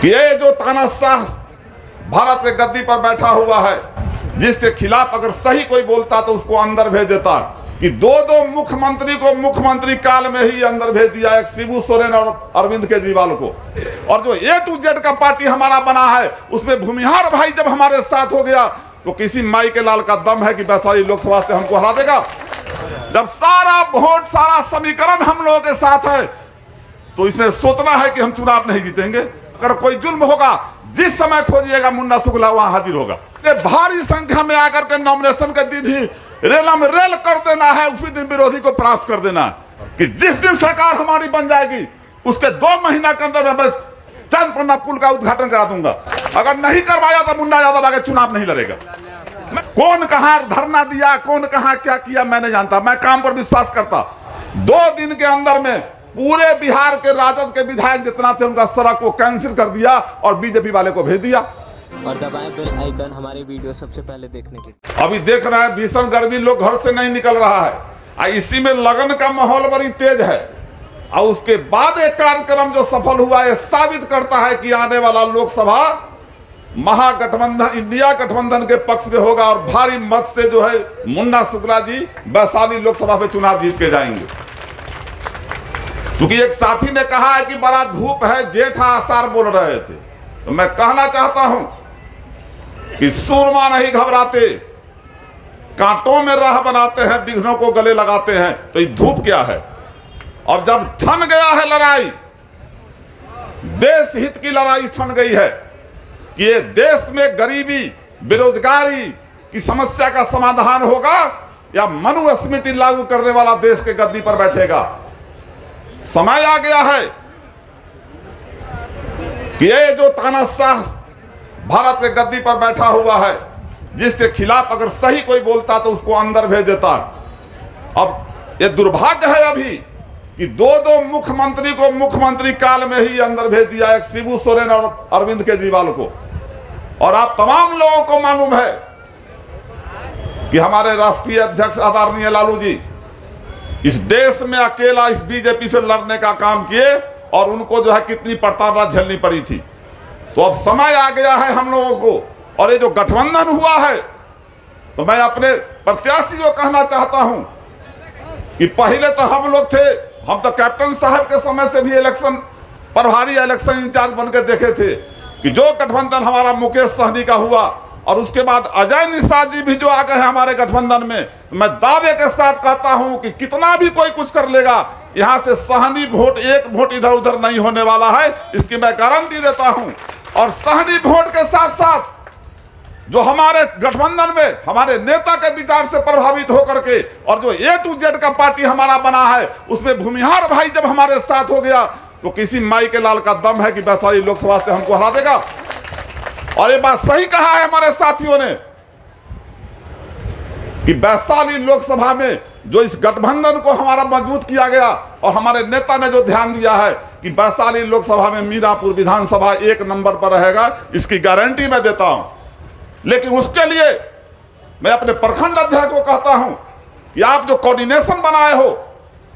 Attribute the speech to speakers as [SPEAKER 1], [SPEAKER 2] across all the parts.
[SPEAKER 1] कि ये जो तानाशाह भारत के गद्दी पर बैठा हुआ है, जिसके खिलाफ अगर सही कोई बोलता तो उसको अंदर भेज देता, कि दो मुख्यमंत्री को मुख्यमंत्री काल में ही अंदर भेज दिया, एक शिबू सोरेन और अरविंद केजरीवाल को। और जो A to Z का पार्टी हमारा बना है, उसमें भूमिहार भाई जब हमारे साथ हो गया तो किसी माई के लाल का दम है कि वैशाली लोकसभा से हमको हरा देगा? जब सारा वोट, सारा समीकरण हम लोगों के साथ है तो इसमें सोचना है कि हम चुनाव नहीं जीतेंगे। अगर कोई जुल्म होगा, जिस समय खोजिएगा मुन्ना शुक्ला वहां हाजिर होगा। भारी संख्या में आकर के नॉमिनेशन के दिन ही रेलम रेल कर देना है, उसी दिन विरोधी को परास्त कर देना है कि जिस दिन सरकार हमारी बन जाएगी उसके 2 महीना के अंदर मैं बस चंदपन्ना पुल का उद्घाटन करा दूंगा। अगर नहीं करवाया तो मुन्ना यादव आगे चुनाव नहीं लड़ेगा। कौन कहां धरना दिया, कौन कहां क्या किया मैं नहीं जानता, मैं काम पर विश्वास करता। 2 दिन के अंदर में पूरे बिहार के राजद के विधायक जितना थे उनका सड़क को कैंसिल कर दिया और बीजेपी वाले को भेज दिया।
[SPEAKER 2] और दबाएं बेल आइकन हमारे वीडियो सबसे पहले देखने के लिए।
[SPEAKER 1] अभी देख रहे हैं भीषण गर्मी, लोग घर से नहीं निकल रहा है, इसी में लगन का माहौल बड़ी तेज है। और उसके बाद एक कार्यक्रम जो सफल हुआ है साबित करता है कि आने वाला लोकसभा महागठबंधन, इंडिया गठबंधन के पक्ष में होगा और भारी मत से जो है मुन्ना शुक्ला जी वैशाली लोकसभा में चुनाव जीत के जाएंगे। क्योंकि एक साथी ने कहा है कि बड़ा धूप है, जेठा आसार बोल रहे थे, तो मैं कहना चाहता हूं कि सूरमा नहीं घबराते, कांटों में राह बनाते हैं, विघ्नों को गले लगाते हैं। तो ये धूप क्या है? और जब ठन गया है लड़ाई, देश हित की लड़ाई ठन गई है कि ये देश में गरीबी, बेरोजगारी की समस्या का समाधान होगा या मनुस्मृति लागू करने वाला देश के गद्दी पर बैठेगा। समय आ गया है कि ये जो तानाशाह भारत के गद्दी पर बैठा हुआ है, जिसके खिलाफ अगर सही कोई बोलता तो उसको अंदर भेज देता। अब ये दुर्भाग्य है अभी कि 2 मुख्यमंत्री को मुख्यमंत्री काल में ही अंदर भेज दिया, एक शिबू सोरेन और अरविंद केजरीवाल को। और आप तमाम लोगों को मालूम है कि हमारे राष्ट्रीय अध्यक्ष आदरणीय लालू जी इस देश में अकेला इस बीजेपी से लड़ने का काम किए और उनको जो है कितनी प्रताड़ना झेलनी पड़ी थी। तो अब समय आ गया है हम लोगों को। और ये जो गठबंधन हुआ है, तो मैं अपने प्रत्याशी को कहना चाहता हूं कि पहले तो हम लोग थे, हम तो कैप्टन साहब के समय से भी इलेक्शन प्रभारी, इलेक्शन इंचार्ज बनकर देखे थे कि जो गठबंधन हमारा मुकेश सहनी का हुआ और उसके बाद अजय निषाद जी भी जो आ गए हैं हमारे गठबंधन में, मैं दावे के साथ कहता हूं कि कितना भी कोई कुछ कर लेगा, यहां से सहनी वोट, एक वोट इधर उधर नहीं होने वाला है, इसकी मैं गारंटी देता हूं। और सहनी वोट के साथ साथ जो हमारे गठबंधन में हमारे नेता के विचार से प्रभावित होकर के और जो A to Z का पार्टी हमारा बना है, उसमें भूमिहार भाई जब हमारे साथ हो गया तो किसी माई के लाल का दम है कि वैशाली लोकसभा से हमको हरा देगा। और ये बात सही कहा है हमारे साथियों ने कि वैशाली लोकसभा में जो इस गठबंधन को हमारा मजबूत किया गया और हमारे नेता ने जो ध्यान दिया है कि वैशाली लोकसभा में मीरापुर विधानसभा 1 नंबर पर रहेगा, इसकी गारंटी मैं देता हूं। लेकिन उसके लिए मैं अपने प्रखंड अध्यक्ष को कहता हूं कि आप जो कोऑर्डिनेशन बनाए हो,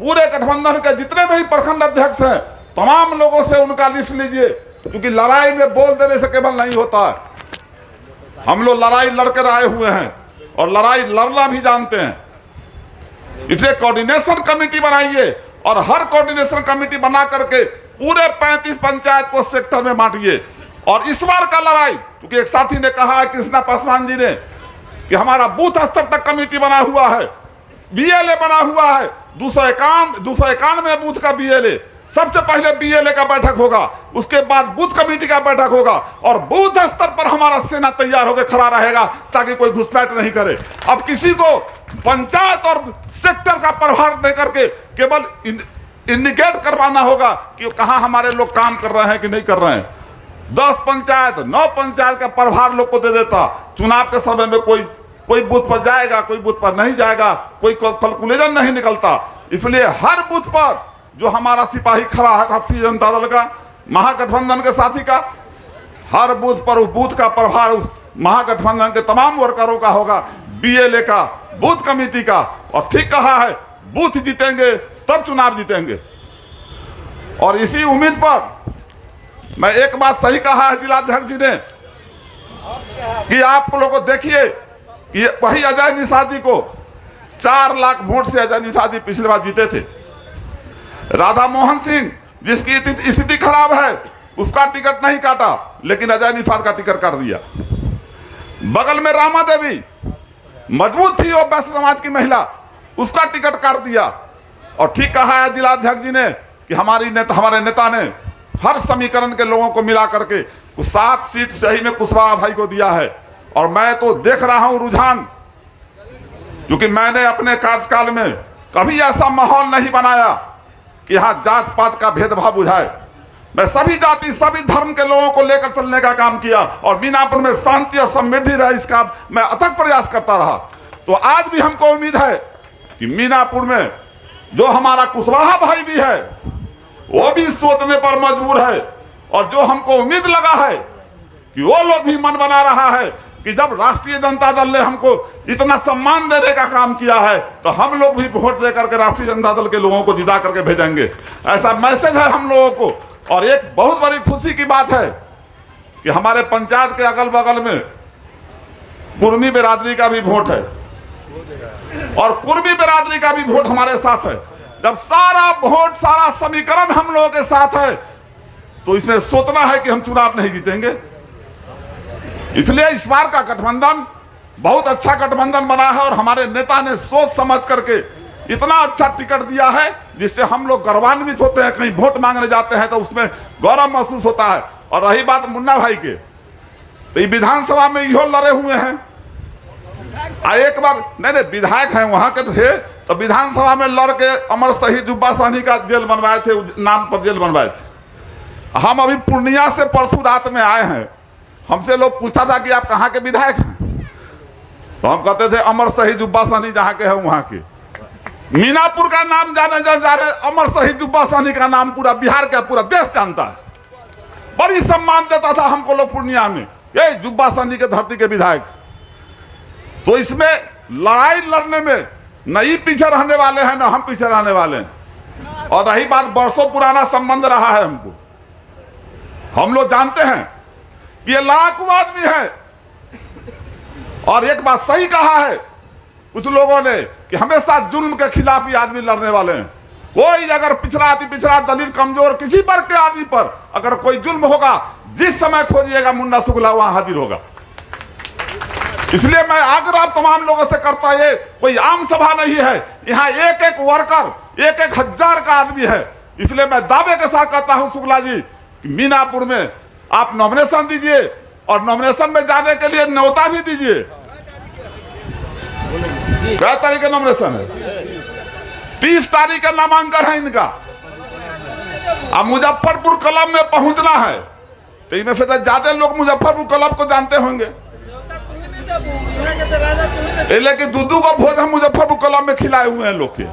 [SPEAKER 1] पूरे गठबंधन के जितने भी प्रखंड अध्यक्ष हैं, तमाम लोगों से उनका लिस्ट लीजिए, क्योंकि लड़ाई में बोल देने से केवल नहीं होता है। हम लोग लड़ाई लड़कर आए हुए हैं और लड़ाई लड़ना भी जानते हैं। इसलिए कोऑर्डिनेशन कमेटी बनाइए और हर कोऑर्डिनेशन कमेटी बना करके पूरे 35 पंचायत को सेक्टर में बांटिए। और इस बार का लड़ाई, क्योंकि एक साथी ने कहा है, कृष्णा पासवान जी ने, कि हमारा बूथ स्तर तक कमेटी बना हुआ है, BLA बना हुआ है, 291 बूथ का BLA। सबसे पहले BLA का बैठक होगा, उसके बाद बूथ कमेटी का बैठक होगा और बूथ स्तर पर हमारा सेना तैयार होकर खड़ा रहेगा ताकि कोई घुसपैठ नहीं करे। अब किसी को पंचायत और सेक्टर का प्रभार दे करके केवल इंडिकेट करवाना होगा कि कहां हमारे लोग काम कर रहे हैं कि नहीं कर रहे हैं। 10 पंचायत 9 पंचायत का प्रभार लोग को दे देता, चुनाव के समय में कोई बूथ पर जाएगा, कोई बूथ पर नहीं जाएगा, कोई कैलकुलेशन नहीं निकलता। इसलिए हर बूथ पर जो हमारा सिपाही खड़ा है राष्ट्रीय जनता दल का, महागठबंधन के साथी का, हर बूथ पर उस बूथ का प्रभार उस महागठबंधन के तमाम वर्करों का होगा, BLA का, बूथ कमेटी का। और ठीक कहा है, बूथ जीतेंगे तब चुनाव जीतेंगे। और इसी उम्मीद पर मैं एक बात सही कहा है जिलाध्यक्ष जी ने कि आप लोगों को देखिए कि वही अजय निषाद जी को 4 लाख वोट से अजय निषाद जी पिछली बार जीते थे। राधा मोहन सिंह जिसकी स्थिति खराब है उसका टिकट नहीं काटा, लेकिन अजय निषाद का टिकट काट दिया। बगल में रामा देवी मजबूत थी, वो वैश्य समाज की महिला, उसका टिकट काट दिया। और ठीक कहा है जिलाध्यक्ष जी ने कि हमारे नेता ने हर समीकरण के लोगों को मिला करके 7 सीट सही में कुशवाहा भाई को दिया है। और मैं तो देख रहा हूं रुझान, क्योंकि मैंने अपने कार्यकाल में कभी ऐसा माहौल नहीं बनाया कि यहां जात पात का भेदभाव बुझाए। मैं सभी जाति सभी धर्म के लोगों को लेकर चलने का काम किया और मीनापुर में शांति और समृद्धि रहे, इसका मैं अथक प्रयास करता रहा। तो आज भी हमको उम्मीद है कि मीनापुर में जो हमारा कुशवाहा भाई भी है वो भी सोचने पर मजबूर है, और जो हमको उम्मीद लगा है कि वो लोग भी मन बना रहा है कि जब राष्ट्रीय जनता दल ने हमको इतना सम्मान देने का काम किया है तो हम लोग भी वोट दे करके राष्ट्रीय जनता दल के लोगों को जिता करके भेजेंगे, ऐसा मैसेज है हम लोगों को। और एक बहुत बड़ी खुशी की बात है कि हमारे पंचायत के अगल बगल में कुर्मी बिरादरी का भी वोट है, और कुर्मी बिरादरी का भी वोट हमारे साथ है। जब सारा वोट सारा समीकरण हम लोगों के साथ है तो इसमें सोचना है कि हम चुनाव नहीं जीतेंगे। इसलिए इस बार का गठबंधन बहुत अच्छा गठबंधन बना है, और हमारे नेता ने सोच समझ करके इतना अच्छा टिकट दिया है जिससे हम लोग गौरवान्वित होते हैं। कहीं वोट मांगने जाते हैं तो उसमें गौरव महसूस होता है। और रही बात मुन्ना भाई के, तो ये विधानसभा में इहो लड़े हुए हैं। एक बार नहीं विधायक हैं वहां के थे, तो विधानसभा में लड़ के अमर शहीद जुब्बा साहनी का जेल बनवाए थे, नाम पर जेल बनवाए थे। हम अभी पूर्णिया से परसों रात में आए हैं, हमसे लोग पूछा था कि आप कहाँ के विधायक हैं, तो हम कहते थे अमर शहीद जुब्बा साहनी जहाँ के हैं वहां के। मीनापुर का नाम जाने जा रहे, अमर शहीद जुब्बा साहनी का नाम पूरा बिहार का पूरा देश जानता है। बड़ी सम्मान देता था हमको लोग पूर्णिया में, ये जुब्बा साहनी के धरती के विधायक। तो इसमें लड़ाई लड़ने में न ही पीछे रहने वाले हैं, न हम पीछे रहने वाले हैं। और रही बात, बरसों पुराना संबंध रहा है हमको, हम लोग जानते हैं कि ये लड़ाकू आदमी है। और एक बात सही कहा है कुछ लोगों ने कि हमेशा जुल्म के खिलाफ ही आदमी लड़ने वाले हैं। कोई अगर पिछड़ा अति पिछड़ा दलित कमजोर किसी वर्ग के आदमी पर अगर कोई जुल्म होगा, जिस समय खोजिएगा मुन्ना शुक्ला वहां हाजिर होगा। इसलिए मैं आग्रह तमाम लोगों से करता है, ये कोई आम सभा नहीं है, यहाँ एक एक वर्कर एक एक हजार का आदमी है। इसलिए मैं दावे के साथ कहता हूं शुक्ला जी कि मीनापुर में आप नॉमिनेशन दीजिए, और नॉमिनेशन में जाने के लिए न्योता भी दीजिए। क्या तारीख का नॉमिनेशन है? 30 तारीख का नामांकन है इनका। अब मुजफ्फरपुर क्लब में पहुंचना है, तो इनमें से ज्यादा लोग मुजफ्फरपुर क्लब को जानते होंगे, लेकिन दूधू का भोज हम मुजफ्फरपुर क्लब में खिलाए हुए हैं लोग के।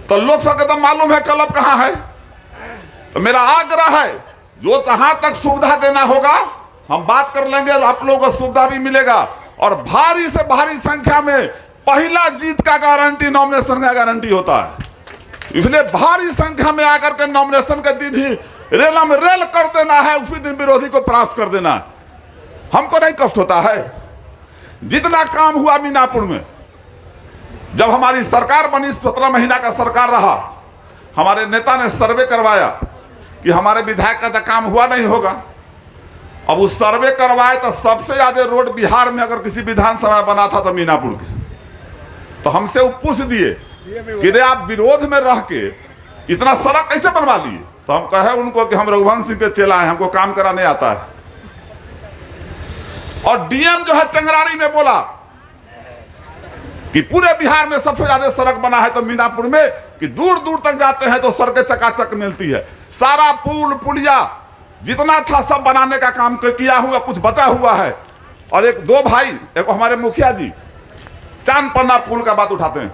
[SPEAKER 1] तो लोग सबके तो मालूम है क्लब कहाँ है। तो मेरा आग्रह है, जो जहां तक सुविधा देना होगा हम बात कर लेंगे, और आप लोगों को सुविधा भी मिलेगा। और भारी से भारी संख्या में पहला जीत का गारंटी नॉमिनेशन का गारंटी होता है। इसलिए भारी संख्या में आकर के नॉमिनेशन के दिन ही रेलम रेल कर देना है, उसी दिन विरोधी को परास्त कर देना है। हमको नहीं कष्ट होता है। जितना काम हुआ मीनापुर में, जब हमारी सरकार बनी, 17 महीना का सरकार रहा, हमारे नेता ने सर्वे करवाया कि हमारे विधायक का तो काम हुआ नहीं होगा। अब उस सर्वे करवाए तो सबसे ज्यादा रोड बिहार में अगर किसी विधानसभा बना था तो मीनापुर के। तो हमसे वो पूछ दिए कि रे आप विरोध में रह के इतना सड़क कैसे बनवा लिए? तो हम कहे उनको कि हम रघुवंश सिंह के चेला हैं, हमको काम कराने आता है। और डीएम जो है टेंगरारी में बोला कि पूरे बिहार में सबसे ज्यादा सड़क बना है तो मीनापुर में, कि दूर दूर तक जाते हैं तो सड़कें चकाचक मिलती है। सारा पुल पुलिया जितना था सब बनाने का काम किया हुआ, कुछ बचा हुआ है। और एक दो भाई, एक हमारे मुखिया जी चांद पन्ना पुल का बात उठाते हैं।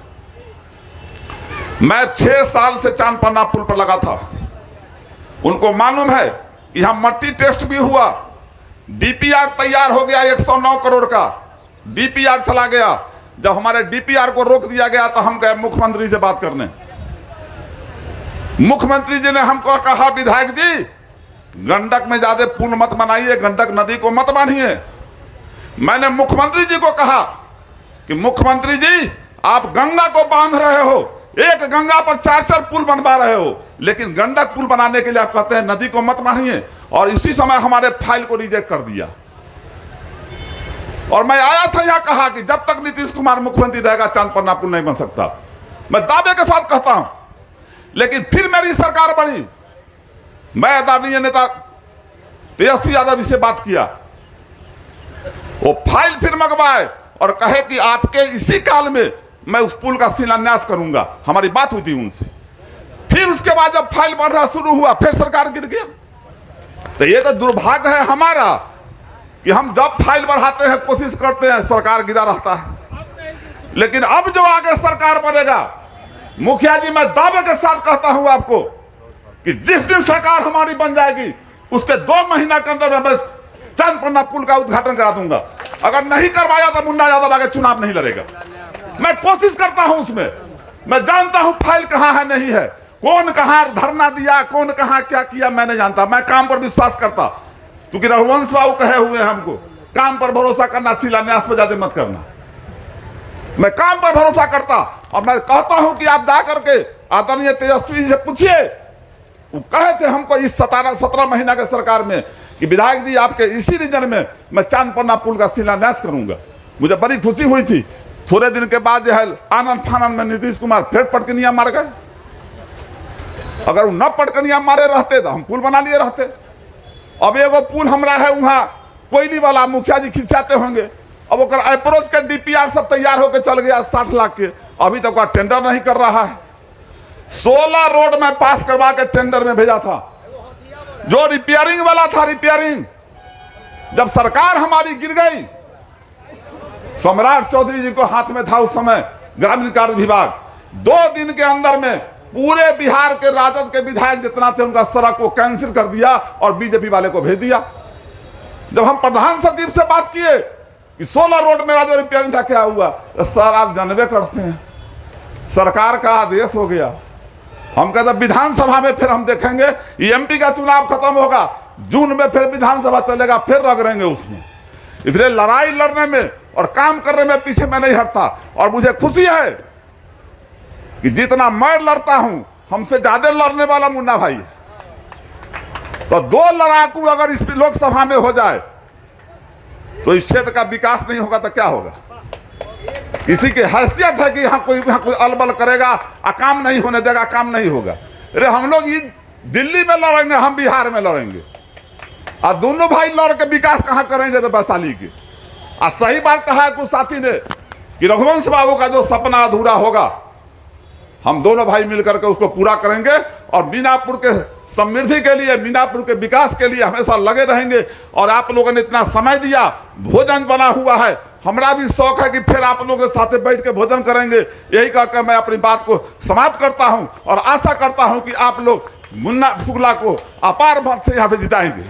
[SPEAKER 1] मैं 6 साल से चांद पन्ना पुल पर लगा था। उनको मालूम है कि यहां मट्टी टेस्ट भी हुआ, डीपीआर तैयार हो गया, 109 करोड़ का डीपीआर चला गया। जब हमारे डीपीआर को रोक दिया गया तो हम गए मुख्यमंत्री से बात करने। मुख्यमंत्री जी ने हमको कहा, विधायक जी गंडक में ज्यादा पुल मत बनाइए, गंडक नदी को मत बांधिए। मैंने मुख्यमंत्री जी को कहा कि मुख्यमंत्री जी आप गंगा को बांध रहे हो, एक गंगा पर 4-4 पुल बनवा रहे हो, लेकिन गंडक पुल बनाने के लिए आप कहते हैं नदी को मत बांधिए। और इसी समय हमारे फाइल को रिजेक्ट कर दिया। और मैं आया था यहां, कहा कि जब तक नीतीश कुमार मुख्यमंत्री रहेगा चांदपन्ना पुल नहीं बन सकता। मैं दावे के साथ कहता हूं। लेकिन फिर मेरी सरकार बनी, मैं आदरणीय नेता तेजस्वी यादव से बात किया, वो फाइल फिर मंगवाए और कहे कि आपके इसी काल में मैं उस पुल का शिलान्यास करूंगा। हमारी बात हुई थी उनसे। फिर उसके बाद जब फाइल बढ़ना शुरू हुआ फिर सरकार गिर गया। तो ये तो दुर्भाग्य है हमारा कि हम जब फाइल बढ़ाते हैं, कोशिश करते हैं, सरकार गिरा रहता है। लेकिन अब जो आगे सरकार बनेगा, मुखिया जी मैं दावे के साथ कहता हूं आपको कि जिस दिन सरकार हमारी बन जाएगी उसके 2 महीना के अंदर मैं चांदपन्ना पुल का उद्घाटन करा दूंगा। अगर नहीं करवाया तो मुन्ना यादव आगे चुनाव नहीं लड़ेगा। मैं कोशिश करता हूं उसमें। मैं जानता हूं फाइल कहां है नहीं है, कौन कहां धरना दिया, कौन कहां क्या किया, मैं नहीं जानता। मैं काम पर विश्वास करता, क्योंकि रघुवंश बाबू कहे हुए हैं हमको काम पर भरोसा करना, शिलान्यास पर ज्यादा मत करना। मैं काम पर भरोसा करता और मैं कहता हूं कि आप जा करके आदरणीय तेजस्वी जी से पूछिए। वो कहे थे हमको इस 17 महीना के सरकार में कि विधायक जी आपके इसी रीजन में मैं चांदपन्ना पुल का शिलान्यास करूंगा। मुझे बड़ी खुशी हुई थी। थोड़े दिन के बाद जो है आनंद फानंद में नीतीश कुमार फिर पटकनिया मार गए। अगर वो न पटकनिया मारे रहते तो हम पुल बना लिए रहते। अब एगो पुल हमारा है वहां कोयली वाला, मुखिया जी खिंचाते होंगे। अब अप्रोच के डीपीआर सब तैयार होकर चल गया 60 लाख के, अभी तक टेंडर नहीं कर रहा है। 16 रोड में पास करवा के टेंडर में भेजा था। जो रिपेयरिंग वाला था, रिपेयरिंग जब सरकार हमारी गिर गई, सम्राट चौधरी जी को हाथ में था उस समय ग्रामीण कार्य विभाग। 2 दिन के अंदर में पूरे बिहार के राजद के विधायक जितना थे उनका सड़क को कैंसिल कर दिया और बीजेपी वाले को भेज दिया। जब हम प्रधान सचिव से बात किए कि 16 रोड में जो रिपेयरिंग था क्या हुआ, तो सर आप जानबे करते हैं सरकार का आदेश हो गया। हम कहते विधानसभा में फिर हम देखेंगे, एमपी का चुनाव खत्म होगा, जून में फिर विधानसभा चलेगा, फिर रगड़ेंगे उसमें। इसलिए लड़ाई लड़ने में और काम करने में पीछे मैं नहीं हटता। और मुझे खुशी है कि जितना मैं लड़ता हूं हमसे ज्यादा लड़ने वाला मुन्ना भाई है। तो 2 लड़ाकू अगर इस लोकसभा में हो जाए तो इस क्षेत्र का विकास नहीं होगा तो क्या होगा। किसी की हैसियत है कि यहाँ कोई अलबल करेगा, काम नहीं होने देगा, काम नहीं होगा। अरे हम लोग ये दिल्ली में लड़ेंगे, हम बिहार में लड़ेंगे, और दोनों भाई लड़ के विकास कहाँ करेंगे तो वैशाली के। और सही बात कहा है कुछ साथी ने कि रघुवंश बाबू का जो सपना अधूरा होगा हम दोनों भाई मिलकर के उसको पूरा करेंगे। और मीनापुर के समृद्धि के लिए, मीनापुर के विकास के लिए हमेशा लगे रहेंगे। और आप लोगों ने इतना समय दिया, भोजन बना हुआ है, हमारा भी शौक है कि फिर आप लोगों के साथ बैठ के भोजन करेंगे। यही कहकर मैं अपनी बात को समाप्त करता हूं और आशा करता हूं कि आप लोग मुन्ना शुक्ला को अपार मत से यहाँ पे जिताएंगे।